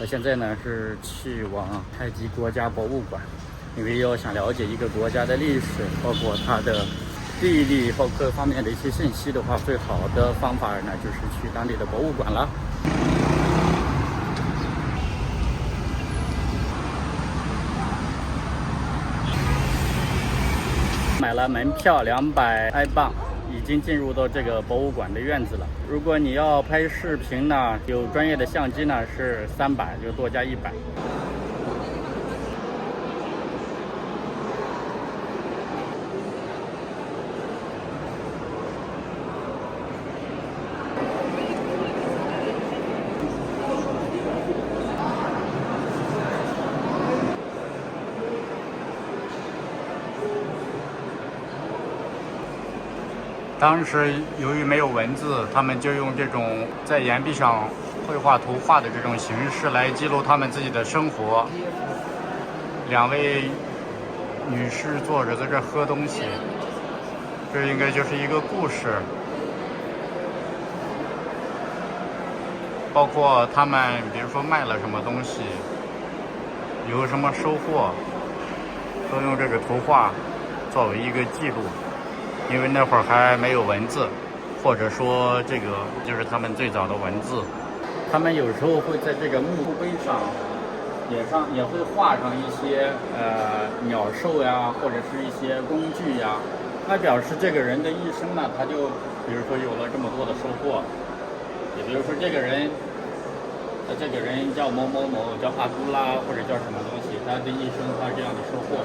我现在呢是去往埃及国家博物馆，因为要想了解一个国家的历史，包括它的地理或各方面的一些信息的话，最好的方法呢就是去当地的博物馆了。买了门票200埃镑，已经进入到这个博物馆的院子了。如果你要拍视频呢，有专业的相机呢是300，就多加100。当时由于没有文字，他们就用这种在岩壁上绘画图画的这种形式来记录他们自己的生活。2位女士坐着在这喝东西，这应该就是一个故事，包括他们比如说卖了什么东西，有什么收获，都用这个图画作为一个记录。因为那会儿还没有文字，或者说这个就是他们最早的文字。他们有时候会在这个墓碑上也会画上一些鸟兽呀，或者是一些工具呀，那表示这个人的一生呢，他就比如说有了这么多的收获。也比如说这个人叫某某某，叫阿杜拉或者叫什么东西，他的一生他这样的收获，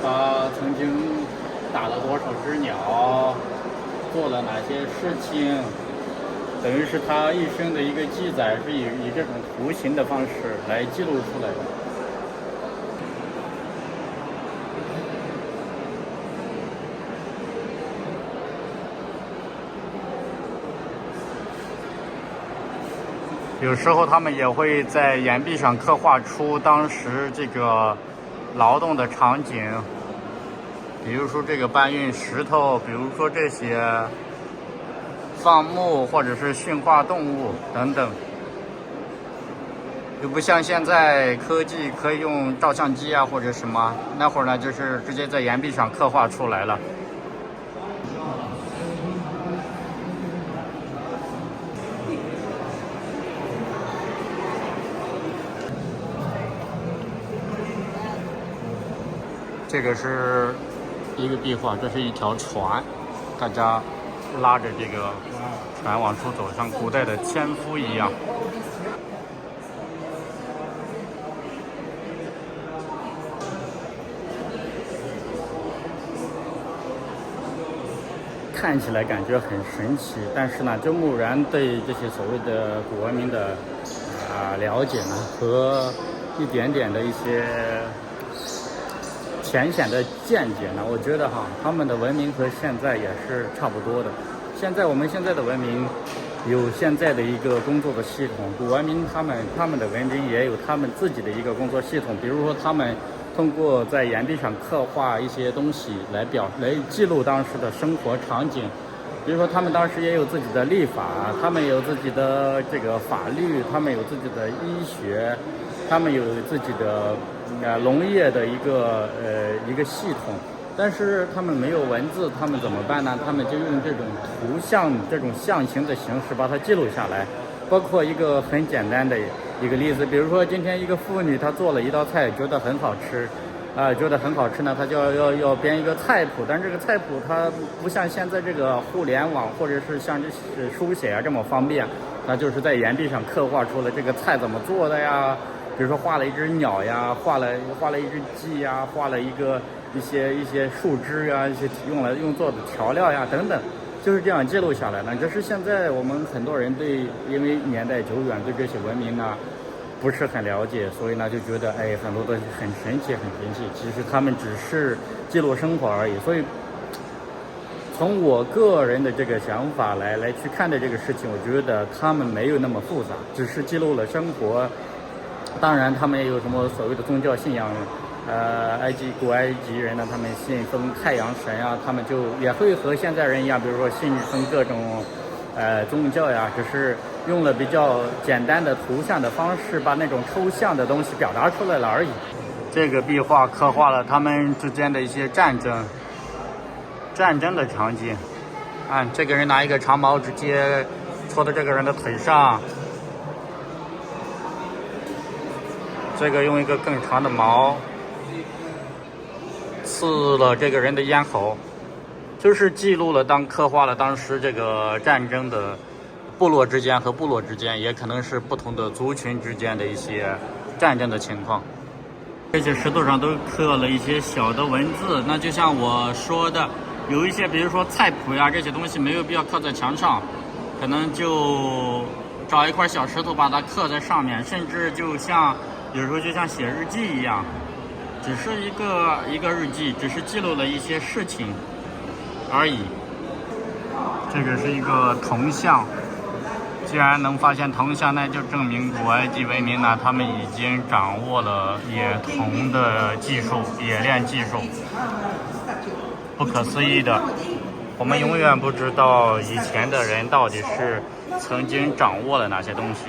他曾经打了多少只鸟，做了哪些事情，等于是他一生的一个记载，是以这种图形的方式来记录出来的。有时候他们也会在岩壁上刻画出当时这个劳动的场景。比如说这个搬运石头，比如说这些放牧或者是驯化动物等等，就不像现在科技可以用照相机啊或者什么，那会儿呢就是直接在岩壁上刻画出来了。这个是一个壁画，这是一条船，大家拉着这个船往出走，像古代的纤夫一样。看起来感觉很神奇，但是呢，就木然对这些所谓的古文明的了解呢，和一点点的一些浅显的见解呢，我觉得他们的文明和现在也是差不多的。我们现在的文明有现在的一个工作的系统，古文明他们的文明也有他们自己的一个工作系统。比如说他们通过在岩壁上刻画一些东西来记录当时的生活场景。比如说他们当时也有自己的历法，他们有自己的这个法律，他们有自己的医学，他们有自己的农业的一个系统。但是他们没有文字，他们怎么办呢？他们就用这种图像、这种象形的形式把它记录下来。包括一个很简单的一个例子，比如说今天一个妇女她做了一道菜，觉得很好吃，呢，她就要编一个菜谱。但这个菜谱它不像现在这个互联网或者是像这书写这么方便，那就是在岩壁上刻画出了这个菜怎么做的呀。比如说画了一只鸟呀，画了一只鸡呀，画了一些树枝呀，一些用做的调料呀等等，就是这样记录下来呢。这是现在我们很多人因为年代久远，对这些文明呢不是很了解，所以呢就觉得很多东西很神奇。其实他们只是记录生活而已。所以从我个人的这个想法来去看待这个事情，我觉得他们没有那么复杂，只是记录了生活。当然他们也有什么所谓的宗教信仰，古埃及人呢，他们信奉太阳神啊，他们就也会和现在人一样，比如说信奉各种宗教呀，只是用了比较简单的图像的方式，把那种抽象的东西表达出来了而已。这个壁画刻画了他们之间的一些战争的场景。看，这个人拿一个长矛直接戳到这个人的腿上，这个用一个更长的矛刺了这个人的咽喉，就是记录了刻画了当时这个战争的部落之间和部落之间，也可能是不同的族群之间的一些战争的情况。这些石头上都刻了一些小的文字，那就像我说的，有一些比如说菜谱呀这些东西没有必要刻在墙上，可能就找一块小石头把它刻在上面，甚至就像有时候就像写日记一样，只是一个日记，只是记录了一些事情而已。这个是一个铜像，既然能发现铜像，那就证明古埃及文明呢，他们已经掌握了冶铜的技术、冶炼技术，不可思议的。我们永远不知道以前的人到底是曾经掌握了哪些东西。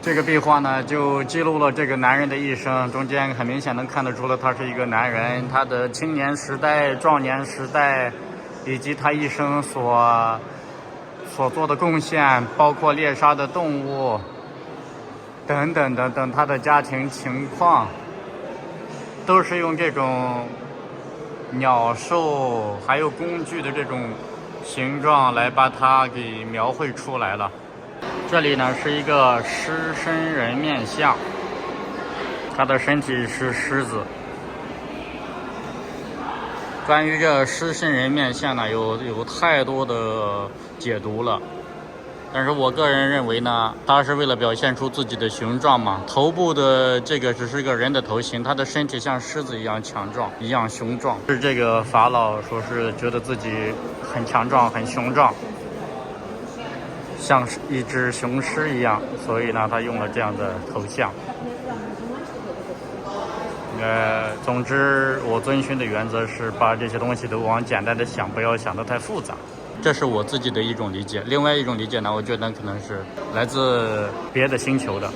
这个壁画呢，就记录了这个男人的一生，中间很明显能看得出了他是一个男人，他的青年时代、壮年时代，以及他一生所做的贡献，包括猎杀的动物等等等等，他的家庭情况，都是用这种鸟兽还有工具的这种形状来把它给描绘出来了。这里呢是一个狮身人面像，他的身体是狮子。关于这狮身人面像呢，有太多的解读了，但是我个人认为呢，他是为了表现出自己的雄壮嘛，头部的这个只是个人的头型，他的身体像狮子一样强壮，一样雄壮。是这个法老说是觉得自己很强壮、很雄壮，像一只雄狮一样，所以呢，他用了这样的头像。总之，我遵循的原则是把这些东西都往简单的想，不要想得太复杂。这是我自己的一种理解。另外一种理解呢，我觉得可能是来自别的星球的。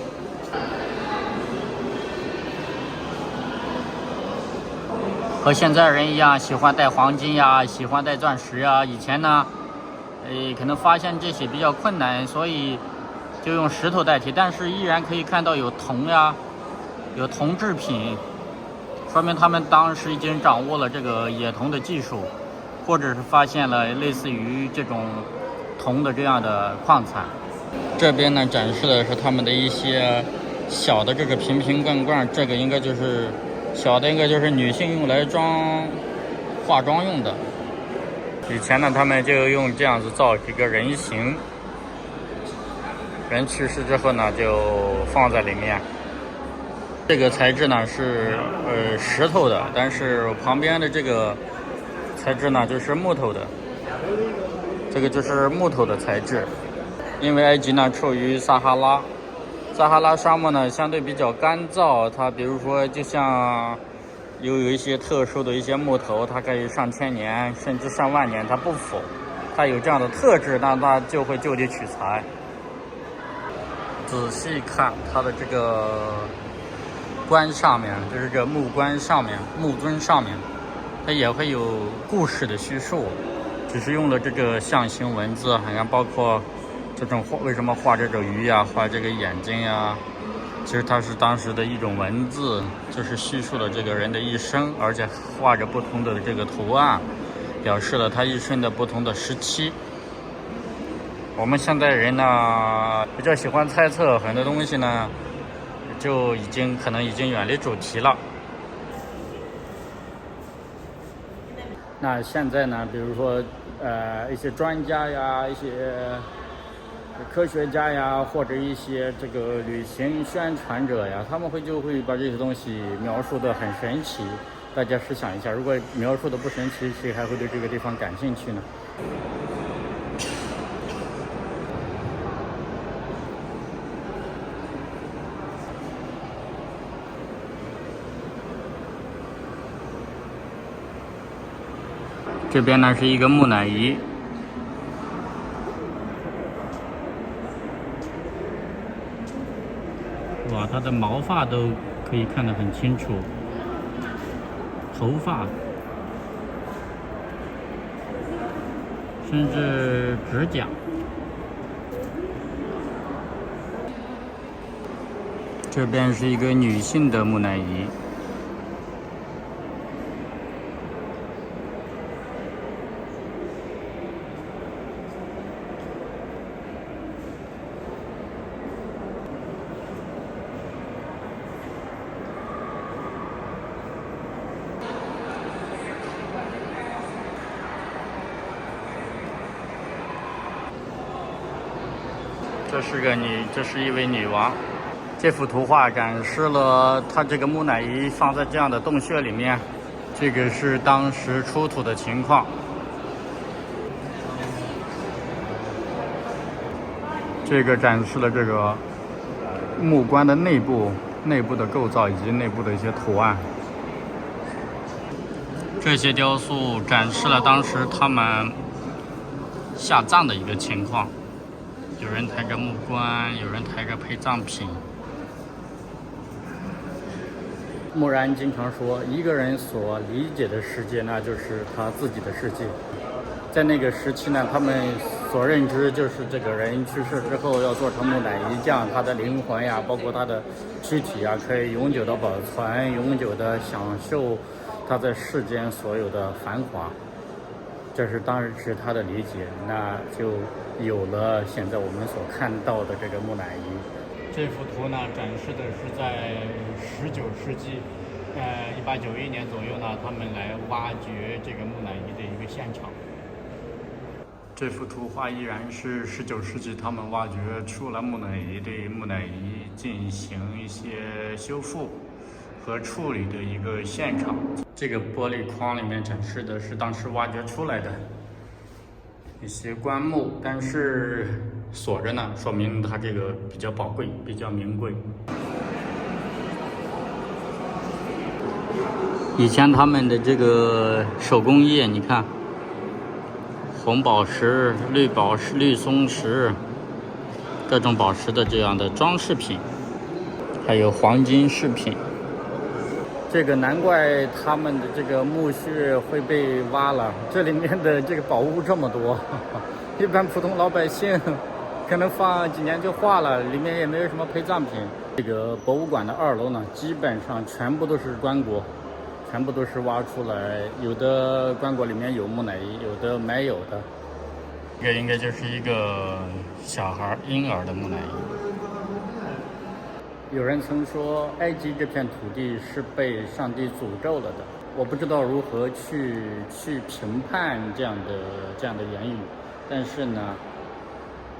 和现在人一样，喜欢戴黄金呀，喜欢戴钻石呀。以前呢，可能发现这些比较困难，所以就用石头代替，但是依然可以看到有铜呀，有铜制品，说明他们当时已经掌握了这个冶铜的技术，或者是发现了类似于这种铜的这样的矿产。这边呢展示的是他们的一些小的这个瓶瓶罐罐，这个应该就是小的，应该就是女性用来化妆用的。以前呢他们就用这样子造一个人形，人去世之后呢就放在里面。这个材质呢是石头的，但是旁边的这个材质呢就是木头的，这个就是木头的材质。因为埃及呢处于撒哈拉沙漠呢相对比较干燥，它比如说就像有一些特殊的一些木头，它可以上千年甚至上万年它不腐，它有这样的特质，那它就会就地取材。仔细看它的这个棺上面，就是这木棺上面、木尊上面，它也会有故事的叙述，只是用了这个象形文字，好像包括这种为什么画这种鱼呀、画这个眼睛呀，其实它是当时的一种文字，就是叙述了这个人的一生，而且画着不同的这个图案，表示了他一生的不同的时期。我们现代人呢比较喜欢猜测很多东西呢，就可能已经远离主题了。那现在呢，比如说一些专家呀，一些科学家呀，或者一些这个旅行宣传者呀，他们就会把这些东西描述得很神奇。大家试想一下，如果描述的不神奇，谁还会对这个地方感兴趣呢？这边呢是一个木乃伊，哇，它的毛发都可以看得很清楚，头发，甚至指甲。这边是一个女性的木乃伊。这是一位女王。这幅图画展示了她这个木乃伊放在这样的洞穴里面，这个是当时出土的情况。这个展示了这个木棺的内部的构造以及内部的一些图案。这些雕塑展示了当时他们下葬的一个情况。有人抬着木棺，有人抬着陪葬品。木然经常说，一个人所理解的世界，那就是他自己的世界。在那个时期呢，他们所认知就是这个人去世之后要做成木乃伊，这样他的灵魂呀，包括他的躯体呀，可以永久的保存，永久的享受他在世间所有的繁华。这是当时他的理解，那就有了现在我们所看到的这个木乃伊。这幅图呢，展示的是在19世纪，1891年左右呢，他们来挖掘这个木乃伊的一个现场。这幅图画依然是19世纪他们挖掘出了木乃伊，对木乃伊进行一些修复和处理的一个现场。这个玻璃框里面展示的是当时挖掘出来的一些棺木，但是锁着呢，说明它这个比较宝贵，比较名贵。以前他们的这个手工业，你看，红宝石、绿宝石、绿松石，各种宝石的这样的装饰品，还有黄金饰品。这个难怪他们的这个墓穴会被挖了，这里面的这个宝物这么多，一般普通老百姓可能放几年就化了，里面也没有什么陪葬品。这个博物馆的2楼呢，基本上全部都是棺椁，全部都是挖出来，有的棺椁里面有木乃伊，有的没有的。这个应该就是一个小孩婴儿的木乃伊。有人曾说，埃及这片土地是被上帝诅咒了的。我不知道如何去评判这样的言语，但是呢，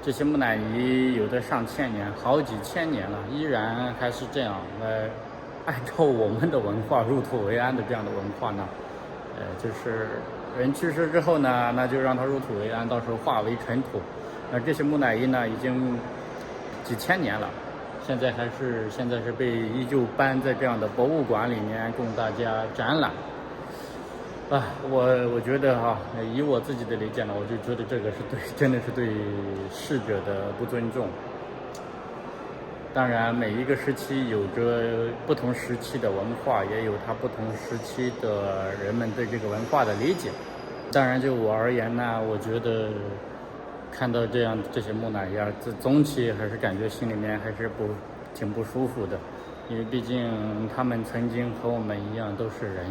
这些木乃伊有的上千年、好几千年了，依然还是这样来按照我们的文化入土为安的这样的文化呢，就是人去世之后呢，那就让他入土为安，到时候化为尘土。这些木乃伊呢，已经几千年了。现在是被依旧搬在这样的博物馆里面供大家展览。我觉得以我自己的理解呢，我就觉得这个是真的是对逝者的不尊重。当然，每一个时期有着不同时期的文化，也有它不同时期的人们对这个文化的理解。当然，就我而言呢，我觉得看到这些木乃伊总体还是感觉心里面还是挺不舒服的，因为毕竟他们曾经和我们一样都是人，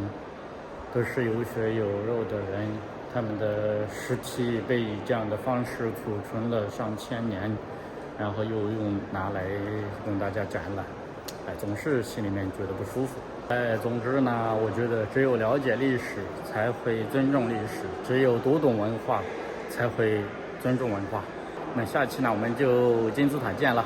都是有血有肉的人，他们的尸体被以这样的方式储存了上千年，然后又拿来供大家展览，总是心里面觉得不舒服。总之呢，我觉得只有了解历史才会尊重历史，只有读懂文化才会尊重文化。那下期呢，我们就金字塔见了。